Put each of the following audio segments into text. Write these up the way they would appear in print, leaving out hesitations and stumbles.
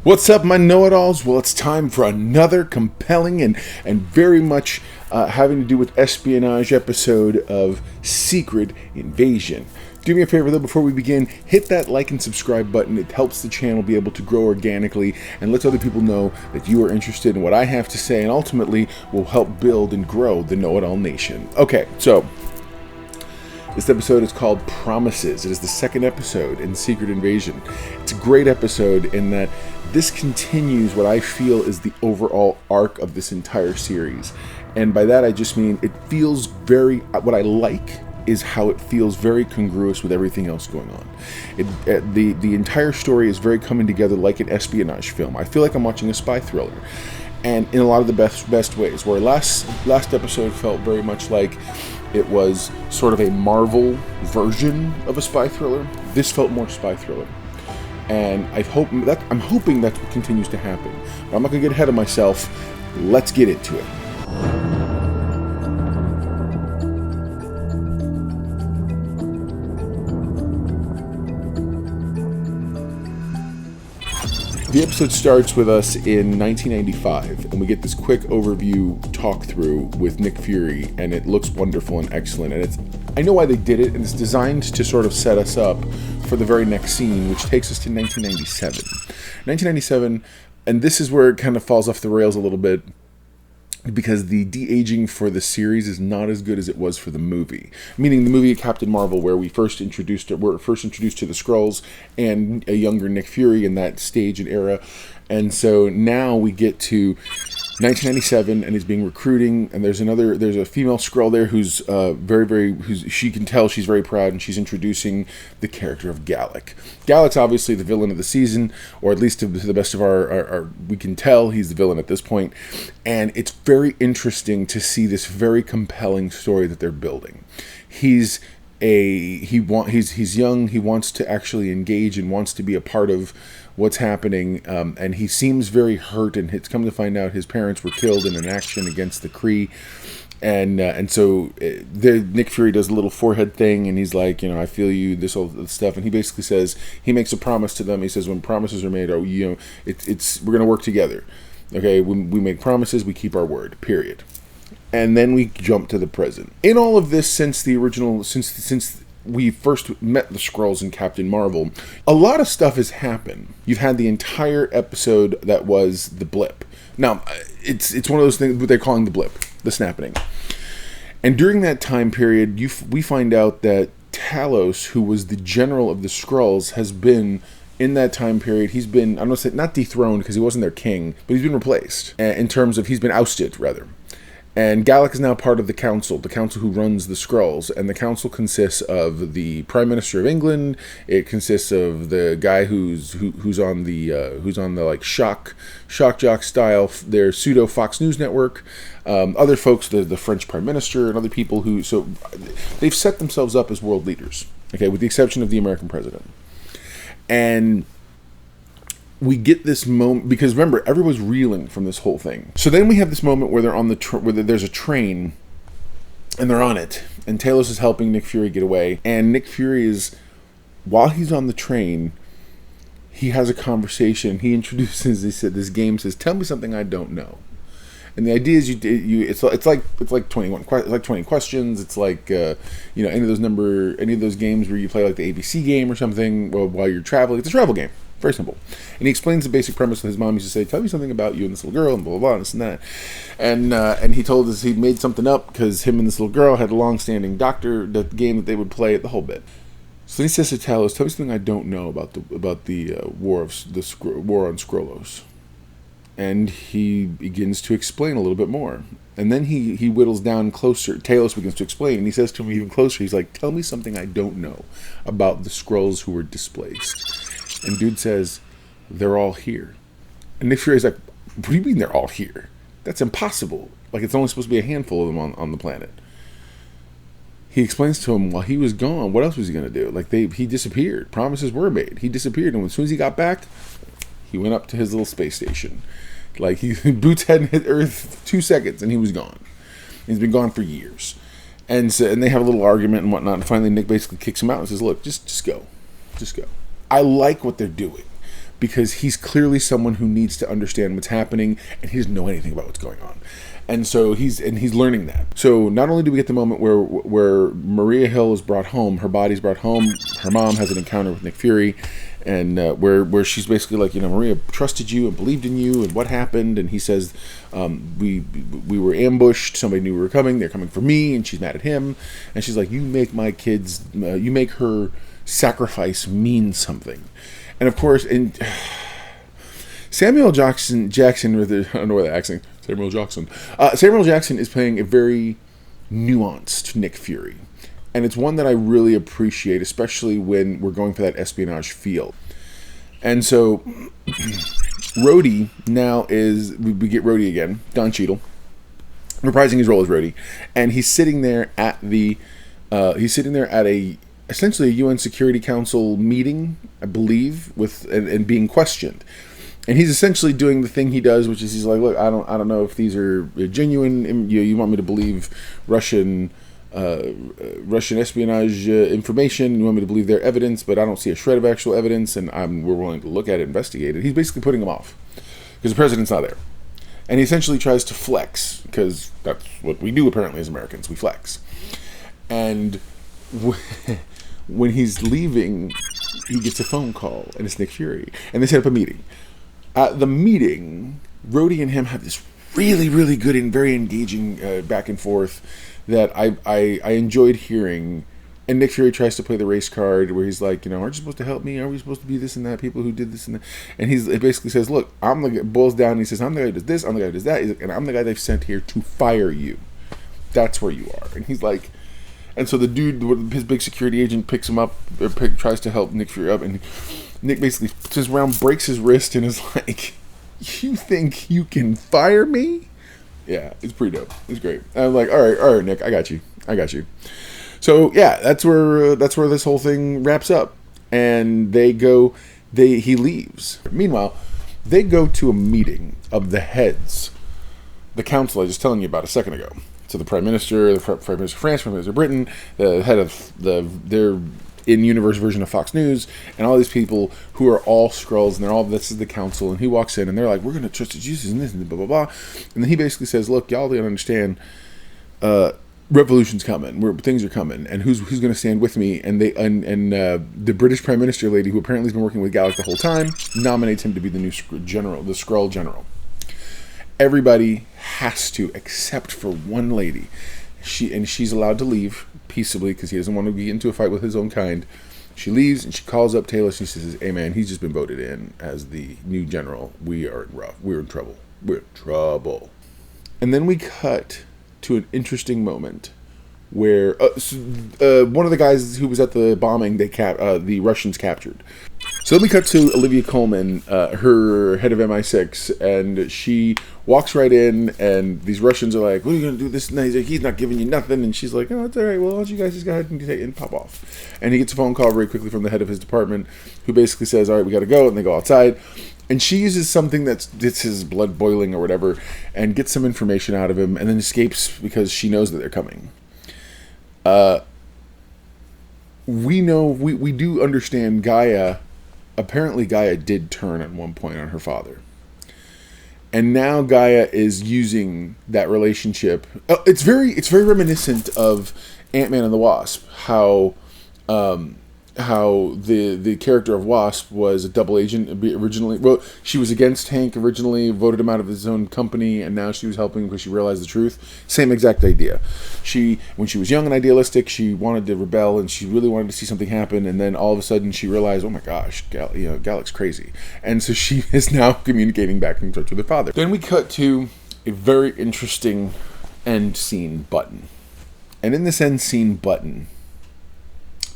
What's up, my know-it-alls? Well, it's time for another compelling and very much having to do with espionage episode of Secret Invasion. Do me a favor, though, before we begin, hit that like and subscribe button. It helps the channel be able to grow organically and lets other people know that you are interested in what I have to say, and ultimately will help build and grow the Know-It-All Nation. Okay, so this episode is called Promises. It is the second episode in Secret Invasion. It's a great episode in that this continues what I feel is the overall arc of this entire series. And by that I just mean it feels very, what I like is how it feels very congruous with everything else going on. The entire story is very coming together like an espionage film. I feel like I'm watching a spy thriller. And in a lot of the best ways. Where last episode felt very much like it was sort of a Marvel version of a spy thriller, this felt more spy thriller. And I'm hoping that's what continues to happen. But I'm not going to get ahead of myself. Let's get into it. The episode starts with us in 1995, and we get this quick overview talk through with Nick Fury, and it looks wonderful and excellent. And I know why they did it, and it's designed to sort of set us up for the very next scene, which takes us to 1997. 1997, and this is where it kind of falls off the rails a little bit, because the de-aging for the series is not as good as it was for the movie. Meaning the movie Captain Marvel, where we're first introduced to the Skrulls and a younger Nick Fury in that stage and era. And so now we get to 1997, and he's being recruiting, and there's a female Skrull there who's she can tell she's very proud, and she's introducing the character of Gravik. Gravik's obviously the villain of the season, or at least to the best of our we can tell he's the villain at this point, and it's very interesting to see this very compelling story that they're building. He's young, he wants to actually engage and wants to be a part of what's happening, and he seems very hurt, and it's come to find out his parents were killed in an action against the Kree, and so Nick Fury does a little forehead thing, and he's like, I feel you, this whole stuff, and he basically says, he makes a promise to them. He says, when promises are made, we're going to work together, okay? We make promises, we keep our word, period. And then we jump to the present. In all of this, since we first met the Skrulls in Captain Marvel, a lot of stuff has happened. You've had the entire episode that was the blip. Now, it's one of those things what they're calling the blip, the snapping. And during that time period, we find out that Talos, who was the general of the Skrulls, has been, in that time period, he's been, I'm going to say, not dethroned because he wasn't their king, but he's been replaced. In terms of, he's been ousted, rather. And Gravik is now part of the council who runs the Skrulls, and the council consists of the Prime Minister of England. It consists of the guy who's on the like shock jock style, their pseudo Fox News network. Other folks, the French Prime Minister, and other people so they've set themselves up as world leaders. Okay, with the exception of the American president. And we get this moment, because remember, everyone's reeling from this whole thing. So then we have this moment where they're on where there's a train, and they're on it, and Talos is helping Nick Fury get away, and Nick Fury while he's on the train, he has a conversation. He introduces this game, says, "Tell me something I don't know." And the idea is it's like 20 questions. It's like any of those games where you play like the ABC game or something while you're traveling. It's a travel game. Very simple. And he explains the basic premise with his mom. He used to say, "Tell me something about you and this little girl," and blah, blah, blah, and this and that. And he told us he'd made something up because him and this little girl had a long-standing the game that they would play, the whole bit. So then he says to Talos, "Tell me something I don't know about the war on Skrullos." And he begins to explain a little bit more. And then he whittles down closer. Talos begins to explain, and he says to him even closer, he's like, "Tell me something I don't know about the Skrulls who were displaced." And dude says, "They're all here." And Nick Fury's like, "What do you mean they're all here? That's impossible. Like, it's only supposed to be a handful of them on the planet." He explains to him, while he was gone, what else was he going to do? Like, he disappeared. Promises were made. He disappeared, and as soon as he got back, he went up to his little space station. Like, boots hadn't hit Earth 2 seconds, and he was gone. He's been gone for years. And they have a little argument and whatnot, and finally Nick basically kicks him out and says, "Look, just go. Just go." I like what they're doing, because he's clearly someone who needs to understand what's happening, and he doesn't know anything about what's going on. And so he's learning that. So not only do we get the moment where Maria Hill is brought home, her body's brought home, her mom has an encounter with Nick Fury, and where she's basically like, Maria trusted you and believed in you, and what happened? And he says, we were ambushed, somebody knew we were coming, they're coming for me, and she's mad at him, and she's like, you make my kids, you make her sacrifice mean something. And of course, Samuel Jackson, I don't know where the accent. Samuel Jackson is playing a very nuanced Nick Fury, and it's one that I really appreciate, especially when we're going for that espionage feel. And so, Rhodey now we get Rhodey again, Don Cheadle, reprising his role as Rhodey, and he's sitting there at essentially a UN Security Council meeting, I believe, and being questioned. And he's essentially doing the thing he does, which is he's like, look, I don't know if these are genuine. You want me to believe Russian espionage information? You want me to believe their evidence? But I don't see a shred of actual evidence, and we're willing to look at it, investigate it. He's basically putting them off because the president's not there, and he essentially tries to flex because that's what we do apparently as Americans. We flex, and when he's leaving, he gets a phone call, and it's Nick Fury, and they set up a meeting. At the meeting, Rhodey and him have this really, really good and very engaging back and forth that I enjoyed hearing. And Nick Fury tries to play the race card where he's like, aren't you supposed to help me? Are we supposed to be this and that? People who did this and that. And it basically says, look, I'm the guy, boils down and he says, I'm the guy who does this, I'm the guy who does that. He's like, and I'm the guy they've sent here to fire you. That's where you are. And he's like, and so the dude, his big security agent, picks him up, tries to help Nick Fury up, and Nick basically just breaks his wrist and is like, you think you can fire me? Yeah, it's pretty dope. It's great. And I'm like, all right, Nick, I got you. So yeah, that's where this whole thing wraps up. And he leaves. Meanwhile, they go to a meeting of the heads, the council I was just telling you about a second ago. So the Prime Minister, Prime Minister of France, Prime Minister of Britain, the head of their in-universe version of Fox News, and all these people who are all Skrulls, and this is the council, and he walks in, and they're like, we're going to trust the Jesus and this, and blah, blah, blah. And then he basically says, look, y'all don't understand, revolution's coming, things are coming, and who's going to stand with me? And the British Prime Minister lady, who apparently has been working with Gravik the whole time, nominates him to be the new general, the Skrull general. Everybody has to, except for one lady. She's allowed to leave peaceably because he doesn't want to get into a fight with his own kind. She leaves and she calls up Talos and she says, hey man, he's just been voted in as the new general. We're in trouble. And then we cut to an interesting moment where one of the guys who was at the bombing, the Russians captured. So then we cut to Olivia Colman, her head of MI6, and she walks right in, and these Russians are like, what are you going to do this? And he's like, he's not giving you nothing. And she's like, oh, it's all right. Well, why don't you guys just go ahead and pop off? And he gets a phone call very quickly from the head of his department, who basically says, all right, we got to go. And they go outside. And she uses something that's his blood boiling or whatever, and gets some information out of him, and then escapes because she knows that they're coming. We do understand Gaia. Apparently Gaia did turn at one point on her father. And now Gaia is using that relationship. It's very reminiscent of Ant-Man and the Wasp. How the character of Wasp was a double agent originally. Well, she was against Hank originally, voted him out of his own company, and now she was helping because she realized the truth. Same exact idea. When she was young and idealistic, she wanted to rebel, and she really wanted to see something happen, and then all of a sudden she realized, oh my gosh, Galik's crazy. And so she is now communicating back and forth with her father. Then we cut to a very interesting end scene button. And in this end scene button,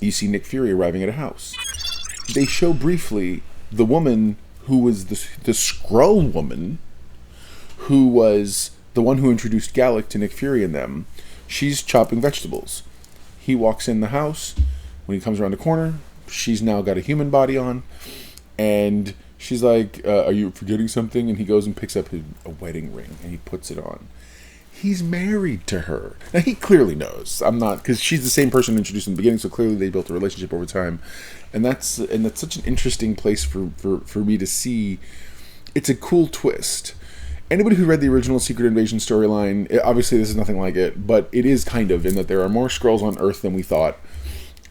you see Nick Fury arriving at a house. They show briefly the woman who was the Skrull woman, who was the one who introduced Galik to Nick Fury and them. She's chopping vegetables. He walks in the house. When he comes around the corner, she's now got a human body on. And she's like, are you forgetting something? And he goes and picks up a wedding ring, and he puts it on. He's married to her. Now, he clearly knows. I'm not, because she's the same person introduced in the beginning, so clearly they built a relationship over time. And that's such an interesting place for me to see. It's a cool twist. Anybody who read the original Secret Invasion storyline, obviously this is nothing like it, but it is kind of, in that there are more Skrulls on Earth than we thought.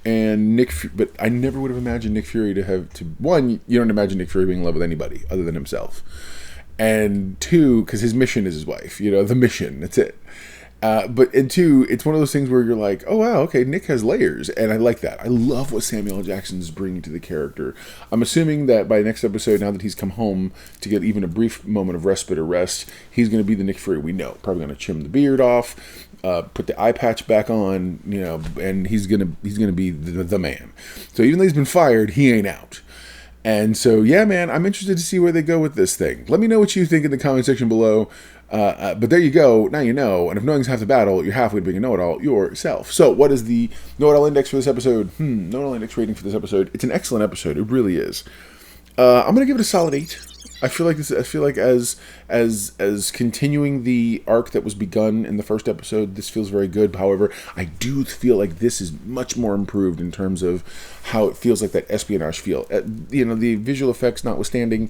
And but I never would have imagined Nick Fury one, you don't imagine Nick Fury being in love with anybody other than himself. And two, because his mission is his wife, the mission, that's it. And two, it's one of those things where you're like, oh wow, okay, Nick has layers, and I like that. I love what Samuel L. Jackson's bringing to the character. I'm assuming that by next episode, now that he's come home to get even a brief moment of respite or rest, he's going to be the Nick Fury we know. Probably going to trim the beard off, put the eye patch back on, and he's gonna be the man. So even though he's been fired, he ain't out. And so, yeah, man, I'm interested to see where they go with this thing. Let me know what you think in the comment section below. But there you go. Now you know. And if knowing's half the battle, you're halfway to being a know-it-all yourself. So what is the know-it-all index for this episode? Know-it-all index rating for this episode. It's an excellent episode. It really is. I'm going to give it a solid 8. I feel like as continuing the arc that was begun in the first episode, this feels very good. However, I do feel like this is much more improved in terms of how it feels like that espionage feel. The visual effects notwithstanding,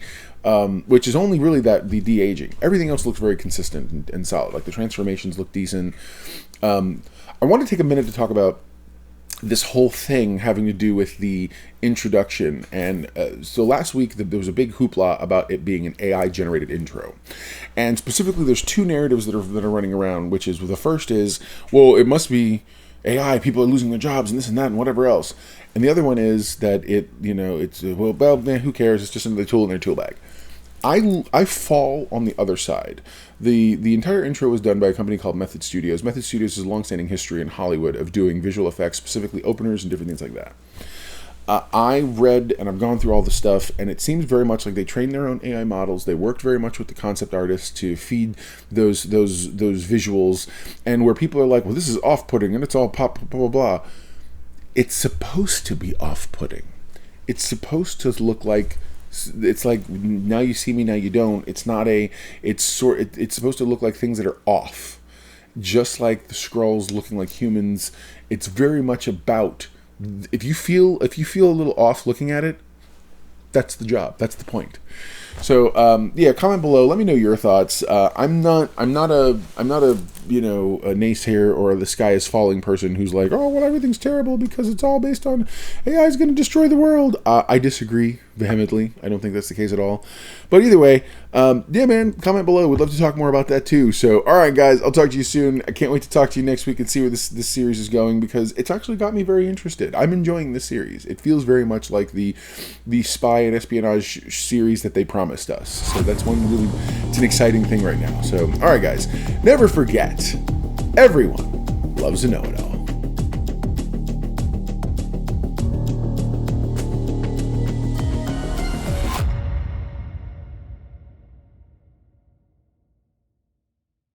which is only really that the de-aging. Everything else looks very consistent and solid. Like the transformations look decent. I want to take a minute to talk about this whole thing having to do with the introduction. And so last week there was a big hoopla about it being an AI generated intro, and specifically there's two narratives that are running around, which is, the first is, well, it must be AI, people are losing their jobs and this and that and whatever else, and the other one is that it's well man, who cares, it's just another tool in their tool bag. I fall on the other side. The entire intro was done by a company called Method Studios. Method Studios has a long-standing history in Hollywood of doing visual effects, specifically openers and different things like that. I read and I've gone through all the stuff, and it seems very much like they trained their own AI models. They worked very much with the concept artists to feed those visuals, and where people are like, well, this is off-putting and it's all pop, blah, blah, blah. It's supposed to be off-putting. It's supposed to look like, it's like, now you see me, now you don't. It's not it's supposed to look like things that are off, just like the Skrulls looking like humans. It's very much about, if you feel a little off looking at it, that's the job, that's the point. So yeah, comment below, let me know your thoughts. I'm not a naysayer or the sky is falling person who's like, oh well, everything's terrible because it's all based on AI is going to destroy the world. I disagree vehemently. I don't think that's the case at all. But either way, yeah, man, comment below. We'd love to talk more about that too. So all right, guys, I'll talk to you soon. I can't wait to talk to you next week and see where this series is going, because it's actually got me very interested. I'm enjoying this series. It feels very much like the spy and espionage series that they promised us. So that's it's an exciting thing right now. So all right, guys, never forget, everyone loves a know-it-all.